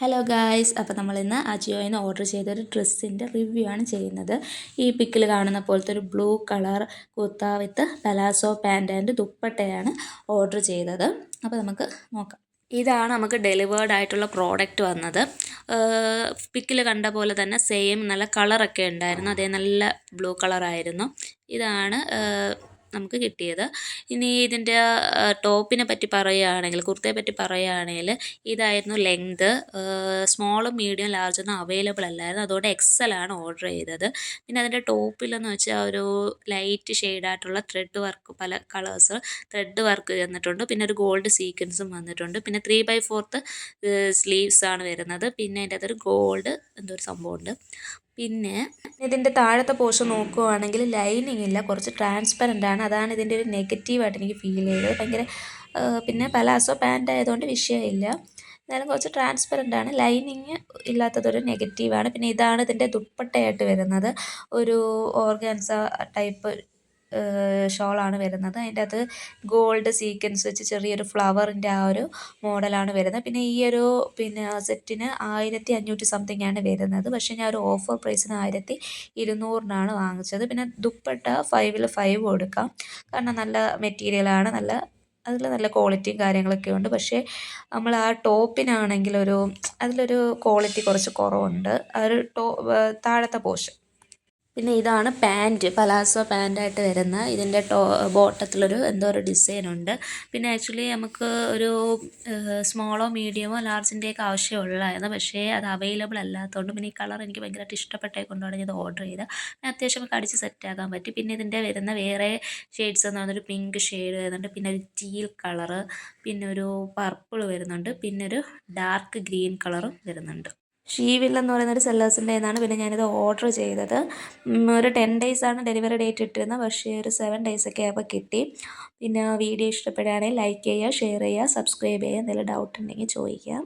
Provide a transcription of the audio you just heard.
Hello guys, അപ്പോൾ നമ്മളിന്ന് അജിയോയിൽ നിന്ന് ഓർഡർ ചെയ്തൊരു ഡ്രസ്സിൻ്റെ റിവ്യൂ ആണ് ചെയ്യുന്നത്. ഈ പിക്കിൽ കാണുന്ന പോലത്തെ ഒരു blue colour kurta with palazzo pant and ദുപ്പട്ടയാണ് ഓർഡർ ചെയ്തത്. അപ്പോൾ നമുക്ക് നോക്കാം. ഇതാണ് നമുക്ക് ഡെലിവേർഡ് ആയിട്ടുള്ള പ്രോഡക്റ്റ് വന്നത്. പിക്കിൽ കണ്ട പോലെ തന്നെ സെയിം നല്ല കളറൊക്കെ ഉണ്ടായിരുന്നു. അതേ നല്ല ബ്ലൂ കളറായിരുന്നു. ഇതാണ് നമുക്ക് കിട്ടിയത്. ഇനി ഇതിൻ്റെ ടോപ്പിനെ പറ്റി പറയുകയാണെങ്കിൽ, കുർത്തയെ പറ്റി പറയുകയാണെങ്കിൽ ഇതായിരുന്നു ലെങ്ത്. സ്മോളും മീഡിയം ലാർജൊന്നും അവൈലബിൾ അല്ലായിരുന്നു. അതുകൊണ്ട് XL ഓർഡർ ചെയ്തത്. പിന്നെ അതിൻ്റെ ടോപ്പിലെന്ന് വെച്ചാൽ ഒരു ലൈറ്റ് ഷെയ്ഡായിട്ടുള്ള ത്രെഡ് വർക്ക്, പല കളേഴ്സ് ത്രെഡ് വർക്ക് വന്നിട്ടുണ്ട്. പിന്നെ ഒരു ഗോൾഡ് സീക്വൻസും വന്നിട്ടുണ്ട്. പിന്നെ 3/4 സ്ലീവ്സ് ആണ് വരുന്നത്. പിന്നെ അതിൻ്റെ അകത്തൊരു ഗോൾഡ് എന്തോ ഒരു സംഭവമുണ്ട്. പിന്നെ ഇതിൻ്റെ താഴത്തെ പോർഷൻ നോക്കുകയാണെങ്കിൽ ലൈനിങ് ഇല്ല, കുറച്ച് ട്രാൻസ്പെറൻ്റ് ആണ്. അതാണ് ഇതിൻ്റെ ഒരു നെഗറ്റീവായിട്ട് എനിക്ക് ഫീൽ ചെയ്തത്. ഭയങ്കര പിന്നെ പലാസോ പാൻ്റ് ആയതുകൊണ്ട് വിഷയമില്ല, എന്നാലും കുറച്ച് ട്രാൻസ്പെറൻ്റ് ആണ്. ലൈനിങ് ഇല്ലാത്തതൊരു നെഗറ്റീവാണ്. പിന്നെ ഇതാണ് ഇതിൻ്റെ ദുപ്പട്ടയായിട്ട് വരുന്നത്. ഒരു ഓർഗാൻസ ടൈപ്പ് ഷോളാണ് വരുന്നത്. അതിൻ്റെ അകത്ത് ഗോൾഡ് സീക്വൻസ് വെച്ച് ചെറിയൊരു ഫ്ലവറിൻ്റെ ആ ഒരു മോഡലാണ് വരുന്നത്. പിന്നെ ഈ ഒരു സെറ്റിന് 1500 സംതിങ് ആണ് വരുന്നത്. പക്ഷേ ഞാൻ ഒരു ഓഫർ പ്രൈസിന് 1200 വാങ്ങിച്ചത്. പിന്നെ ദുപ്പട്ട 5ൽ 5 കൊടുക്കാം, കാരണം നല്ല മെറ്റീരിയലാണ്, നല്ല ക്വാളിറ്റിയും കാര്യങ്ങളൊക്കെ ഉണ്ട്. പക്ഷേ നമ്മൾ ആ ടോപ്പിനാണെങ്കിൽ അതിലൊരു ക്വാളിറ്റി കുറച്ച് കുറവുണ്ട്, ആ ഒരു താഴത്തെ പോർഷൻ. പിന്നെ ഇതാണ് പാൻറ്റ്, പലാസോ പാൻറ്റായിട്ട് വരുന്ന. ഇതിൻ്റെ ബോട്ടത്തിലൊരു എന്തോ ഒരു ഡിസൈൻ ഉണ്ട്. പിന്നെ ആക്ച്വലി നമുക്ക് ഒരു സ്മോളോ മീഡിയമോ ലാർജിൻ്റെയൊക്കെ ആവശ്യമുള്ളതായിരുന്നു. പക്ഷേ അത് അവൈലബിൾ അല്ലാത്തതുകൊണ്ട്, പിന്നെ ഈ കളർ എനിക്ക് ഭയങ്കരമായിട്ട് ഇഷ്ടപ്പെട്ടത് കൊണ്ടാണ് ഞാൻ ഇത് ഓർഡർ ചെയ്തത്. അത്യാവശ്യം നമുക്ക് അടിച്ച് സെറ്റാക്കാൻ പറ്റി. പിന്നെ ഇതിൻ്റെ വരുന്ന വേറെ ഷെയ്ഡ്സ് എന്ന് പറഞ്ഞൊരു പിങ്ക് ഷെയ്ഡ് വരുന്നുണ്ട്, പിന്നെ ഒരു ടീൽ കളറ്, പിന്നെ ഒരു പർപ്പിൾ വരുന്നുണ്ട്, പിന്നെ ഒരു ഡാർക്ക് ഗ്രീൻ കളറും വരുന്നുണ്ട്. ഷീവിൽ എന്ന് പറയുന്നൊരു സെല്ലേഴ്സിൻ്റെ നിന്നാണ് പിന്നെ ഞാനിത് ഓർഡർ ചെയ്തത്. ഒരു 10 ഡേയ്സാണ് ഡെലിവറി ഡേറ്റ് ഇട്ടിരുന്നത്, പക്ഷേ ഒരു 7 ഡേയ്സൊക്കെ ആയപ്പോൾ കിട്ടി. പിന്നെ വീഡിയോ ഇഷ്ടപ്പെടുകയാണെങ്കിൽ ലൈക്ക് ചെയ്യുക, ഷെയർ ചെയ്യുക, സബ്സ്ക്രൈബ് ചെയ്യുക. എന്തെങ്കിലും ഡൗട്ട് ഉണ്ടെങ്കിൽ ചോദിക്കാം.